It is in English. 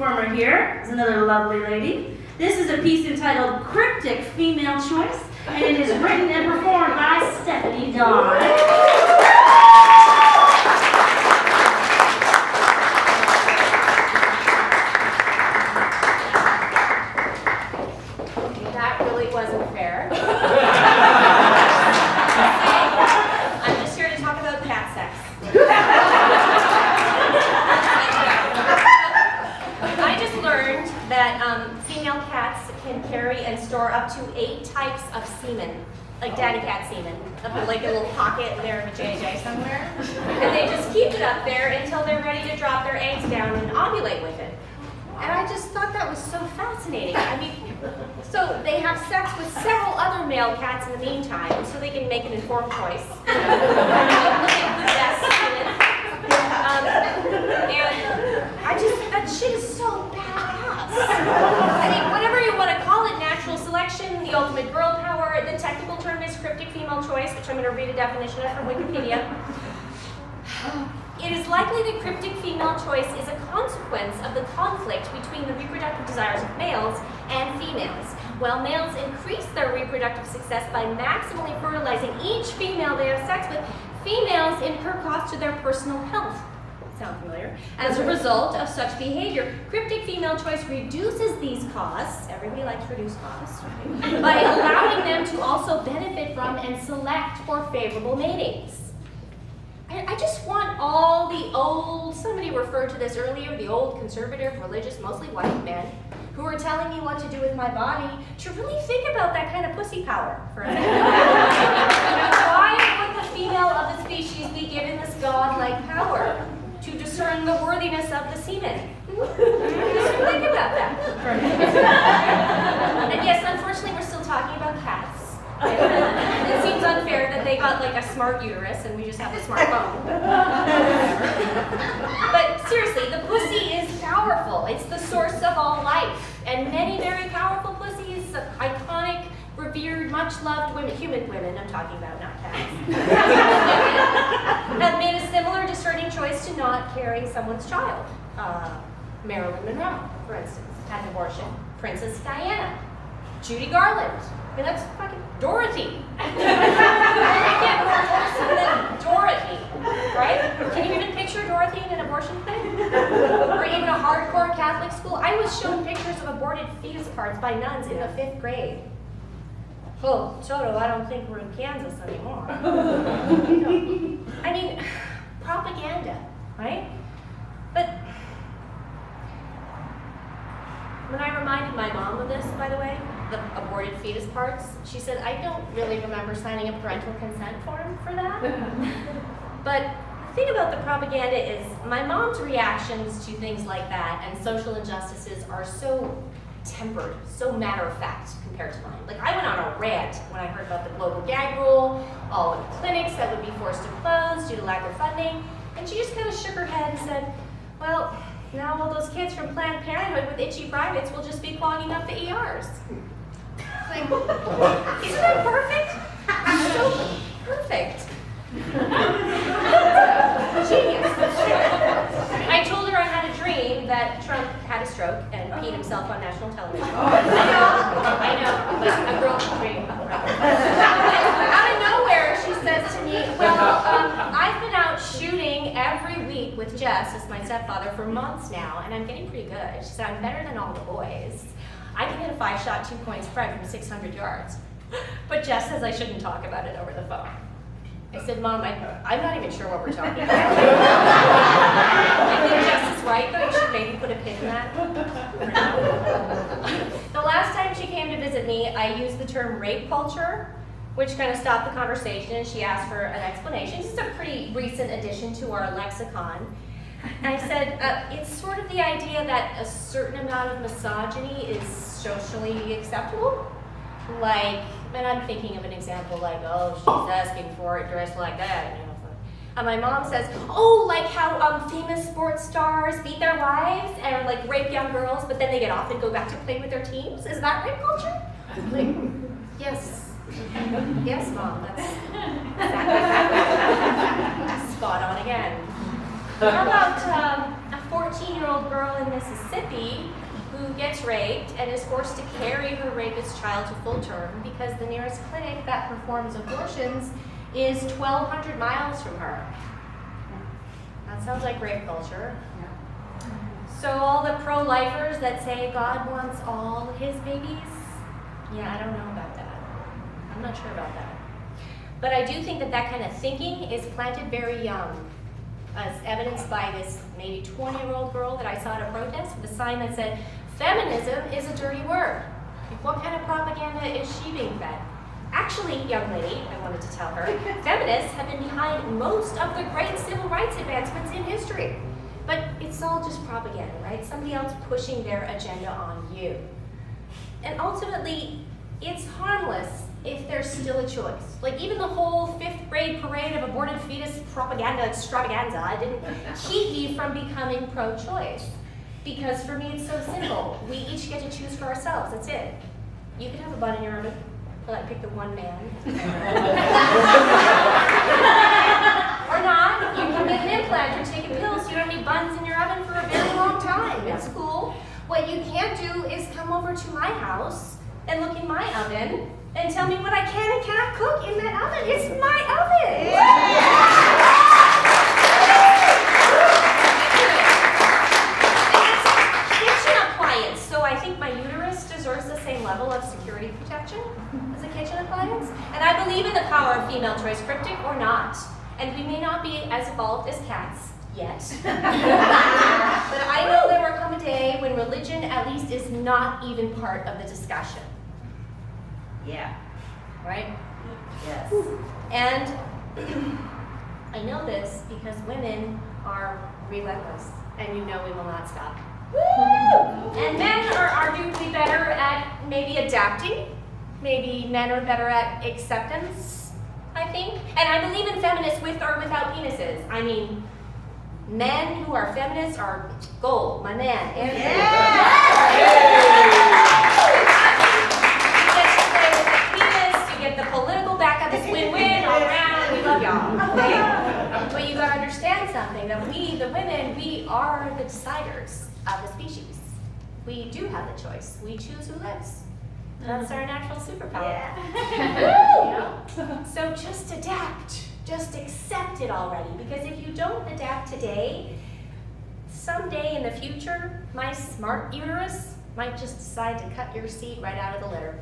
performer here is another lovely lady. This is a piece entitled Cryptic Female Choice, and it is written and performed by Stephanie Dawn. That really wasn't fair. I'm just here to talk about cat sex. I just learned that female cats can carry and store up to 8 types of semen, like daddy cat semen, like a little pocket there in a JJ somewhere. And they just keep it up there until they're ready to drop their eggs down and ovulate with it. And I just thought that was so fascinating. I mean, so they have sex with several other male cats in the meantime, so they can make an informed choice. That shit is so badass. I mean, whatever you want to call it, natural selection, the ultimate girl power, the technical term is cryptic female choice, which I'm going to read a definition of from Wikipedia. It is likely that cryptic female choice is a consequence of the conflict between the reproductive desires of males and females. While males increase their reproductive success by maximally fertilizing each female they have sex with, females incur costs to their personal health. Sound familiar? As a result of such behavior, cryptic female choice reduces these costs, everybody likes reduced costs, right? By allowing them to also benefit from and select for favorable matings. I just want all the old, somebody referred to this earlier, the old conservative, religious, mostly white men who are telling me what to do with my body to really think about that kind of pussy power for a minute. Why would the female of the species be given this godlike power to discern the worthiness of the semen? Just think about that. And yes, unfortunately, we're still talking about cats. It seems unfair that they got like a smart uterus and we just have a smart bone. But seriously, the pussy is powerful. It's the source of all life. And many very powerful pussies, iconic, revered, much loved women, human women I'm talking about, not cats, have made a similar discerning choice to not carry someone's child. Marilyn Monroe, for instance, had an abortion. Princess Diana. Judy Garland. I mean, that's fucking Dorothy. I get more wholesome than Dorothy, right? Can you even picture Dorothy in an abortion clinic? Or even a hardcore Catholic school? I was shown pictures of aborted fetus parts by nuns in the 5th grade. Oh, Toto, I don't think we're in Kansas anymore. I mean, propaganda, right? But when I reminded my mom of this, by the way, the aborted fetus parts, she said, I don't really remember signing a parental consent form for that. But the thing about the propaganda is my mom's reactions to things like that and social injustices are so tempered, so matter-of-fact compared to mine. Like, I went on a rant when I heard about the global gag rule, all of the clinics that would be forced to close due to lack of funding, and she just kind of shook her head and said, well, now all those kids from Planned Parenthood with itchy privates will just be clogging up the ERs. Like, isn't that perfect? So perfect. Genius. I told her I had a dream that Trump had a stroke and peed himself on national television. I know, but a girl can dream. Out of nowhere, she says to me, well, I've been out shooting every week with Jess, as my stepfather, for months now, and I'm getting pretty good. She said, I'm better than all the boys. I can hit a 5-shot 2-point spread from 600 yards. But Jess says I shouldn't talk about it over the phone. I said, Mom, I'm not even sure what we're talking about. I think Jess is right, though. You should maybe put a pin in that. The last time she came to visit me, I used the term rape culture, which kind of stopped the conversation, and she asked for an explanation. This is a pretty recent addition to our lexicon. And I said, it's sort of the idea that a certain amount of misogyny is socially acceptable. Like, and I'm thinking of an example like, oh, she's asking for it dressed like that, you know. And my mom says, oh, like how famous sports stars beat their wives and like rape young girls, but then they get off and go back to play with their teams. Is that rape culture? Like, yes. Yes, Mom, that's exactly spot on again. How about a 14-year-old girl in Mississippi who gets raped and is forced to carry her rapist child to full term because the nearest clinic that performs abortions is 1,200 miles from her. That sounds like rape culture. So all the pro-lifers that say God wants all his babies, yeah, I don't know about that. I'm not sure about that. But I do think that that kind of thinking is planted very young, as evidenced by this maybe 20-year-old girl that I saw at a protest with a sign that said, "Feminism is a dirty word." What kind of propaganda is she being fed? Actually, young lady, I wanted to tell her, feminists have been behind most of the great civil rights advancements in history. But it's all just propaganda, right? Somebody else pushing their agenda on you. And ultimately, it's harmless if there's still a choice. Like even the whole 5th grade parade of aborted fetus propaganda extravaganza didn't keep me from becoming pro-choice. Because for me, it's so simple. We each get to choose for ourselves, that's it. You can have a bun in your oven, but I pick the one man. Or not, you can get an implant or take a pill so you don't need buns in your oven for a very long time. It's cool. What you can't do is come over to my house and look in my oven and tell me what I can and cannot cook in that oven. It's my oven. Kitchen appliance. So I think my uterus deserves the same level of security protection as a kitchen appliance. And I believe in the power of female choice, cryptic or not. And we may not be as evolved as cats yet. But I know there will come a day when religion at least is not even part of the discussion. Yeah. Right? Yes. And I know this because women are relentless, and you know we will not stop. Woo! And men are arguably better at maybe adapting. Maybe men are better at acceptance, I think. And I believe in feminists with or without penises. I mean, men who are feminists are gold, my man. And the political backup is win-win all around. We love y'all. Okay? But you gotta understand something, that we, the women, we are the deciders of the species. We do have the choice. We choose who lives. That's our natural superpower. Yeah. You know? So just adapt. Just accept it already. Because if you don't adapt today, someday in the future, my smart uterus might just decide to cut your seat right out of the litter.